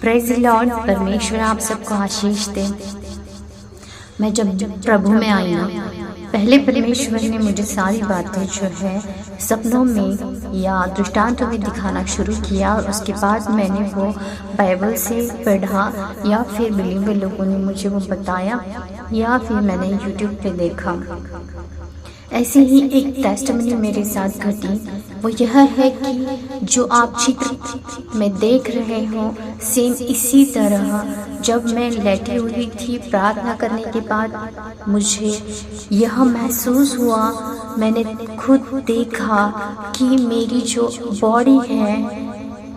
Praise the Lord. परमेश्वर आप सबको आशीष दे। मैं जब प्रभु में आई ना, पहले परमेश्वर ने मुझे सारी बातें जो है सपनों में या दृष्टांतों में दिखाना शुरू किया, और उसके बाद मैंने वो बाइबल से पढ़ा, या फिर बिलीवर लोगों ने मुझे वो बताया, या फिर मैंने यूट्यूब पे देखा। ऐसी ही एक टेस्टमनी मेरे साथ घटी। वो यह है कि जो आप चित्र में देख रहे हो, सेम इसी तरह जब मैं लेटी हुई थी प्रार्थना करने के बाद, मुझे यह महसूस हुआ, मैंने खुद देखा कि मेरी जो बॉडी है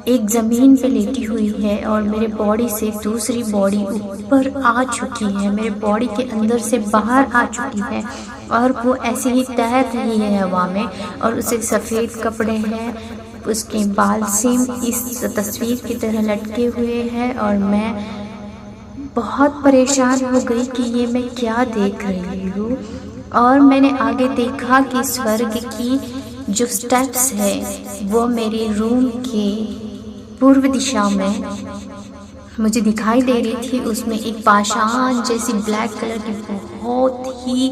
एक ज़मीन पे लेटी हुई है, और मेरे बॉडी से दूसरी बॉडी ऊपर आ चुकी है, मेरे बॉडी के अंदर से बाहर आ चुकी है, और वो ऐसे ही तैर रही है हवा में, और उसे सफ़ेद कपड़े हैं, उसके बाल सेम इस तस्वीर की तरह लटके हुए हैं। और मैं बहुत परेशान हो गई कि ये मैं क्या देख रही हूँ। और मैंने आगे देखा कि स्वर्ग की जो स्टेप्स है वो मेरे रूम के पूर्व दिशा में मुझे दिखाई दे रही थी। उसमें एक पाषाण जैसी ब्लैक कलर की बहुत ही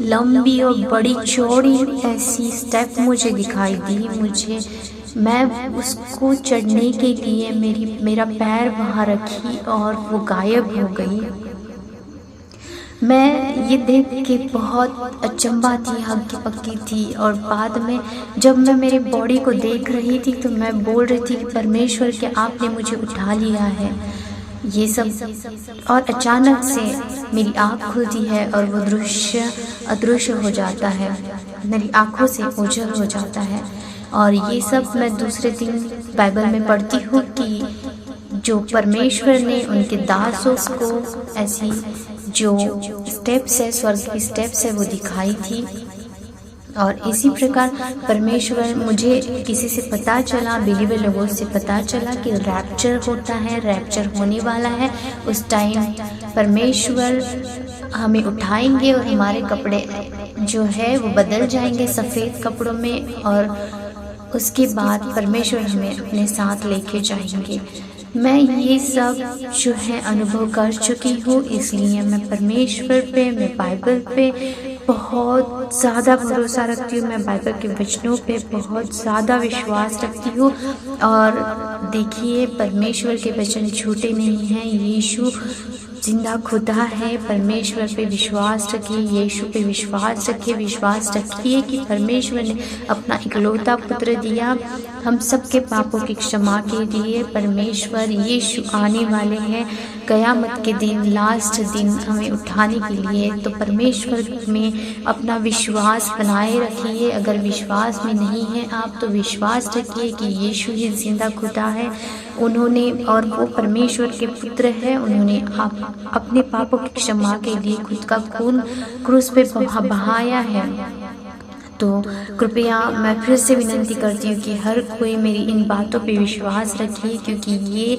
लंबी और बड़ी चौड़ी ऐसी स्टेप मुझे दिखाई दी। मैं उसको चढ़ने के लिए मेरा पैर वहाँ रखी और वो गायब हो गई। मैं ये देख के बहुत अचंभा थी, हक्की पक्की थी। और बाद में जब मैं मेरे बॉडी को देख रही थी तो मैं बोल रही थी कि परमेश्वर के आपने मुझे उठा लिया है, ये सब। और अचानक से मेरी आँख खुलती है और वो दृश्य अदृश्य हो जाता है, मेरी आँखों से ओझल हो जाता है। और ये सब मैं दूसरे दिन बाइबल में पढ़ती हूँ कि जो परमेश्वर ने उनके दासों को ऐसी जो स्टेप्स है, स्वर्ग की स्टेप्स है, वो दिखाई थी। और इसी प्रकार परमेश्वर, मुझे किसी से पता चला, बिलीवर लोगों से पता चला कि रैप्चर होता है, रैप्चर होने वाला है। उस टाइम परमेश्वर हमें उठाएंगे और हमारे कपड़े जो है वो बदल जाएंगे सफ़ेद कपड़ों में, और उसके बाद परमेश्वर हमें अपने साथ लेके जाएंगे। मैं ये सब जो है अनुभव कर चुकी हूँ, इसलिए मैं परमेश्वर पे, मैं बाइबल पे बहुत ज़्यादा भरोसा रखती हूँ। मैं बाइबल के वचनों पे बहुत ज़्यादा विश्वास रखती हूँ। और देखिए, परमेश्वर के वचन झूठे नहीं हैं। यीशु जिंदा खुदा है। परमेश्वर पे विश्वास रखिए, यीशु पे विश्वास रखिए, विश्वास रखिए कि परमेश्वर ने अपना इकलौता पुत्र दिया हम सबके पापों की क्षमा के लिए। परमेश्वर यीशु आने वाले हैं क़यामत के दिन, लास्ट दिन हमें उठाने के लिए। तो परमेश्वर में अपना विश्वास बनाए रखिए। अगर विश्वास में नहीं है आप, तो विश्वास रखिए कि यीशु ही जिंदा खुदा है, उन्होंने, और वो परमेश्वर के पुत्र है। उन्होंने अपने पापों की क्षमा के लिए खुद का खून क्रूस पे बहाया है। तो कृपया मैं फिर से विनती करती हूँ कि हर कोई मेरी इन बातों पे विश्वास रखिए, क्योंकि ये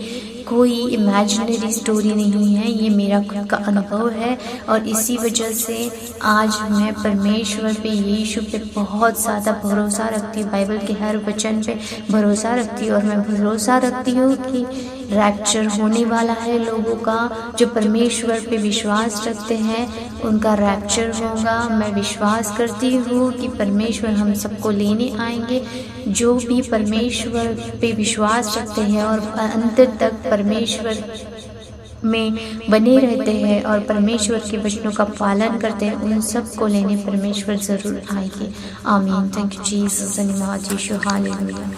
कोई इमेजिनरी स्टोरी नहीं है, ये मेरा खुद का अनुभव है। और इसी वजह से आज मैं परमेश्वर पे, यीशु पे बहुत ज़्यादा भरोसा रखती हूँ, बाइबल के हर वचन पे भरोसा रखती हूँ। और मैं भरोसा रखती हूँ कि रैप्चर होने वाला है लोगों का, जो परमेश्वर पे विश्वास रखते हैं उनका रैप्चर होगा। मैं विश्वास करती हूँ कि परमेश्वर हम सबको लेने आएंगे, जो भी परमेश्वर पे विश्वास रखते हैं और अंत तक परमेश्वर में बने रहते हैं और परमेश्वर के वचनों का पालन करते हैं, उन सब को लेने परमेश्वर ज़रूर आएंगे। आमीन। Thank you Jesus. धन्यवाद यीशु। हालेलुया।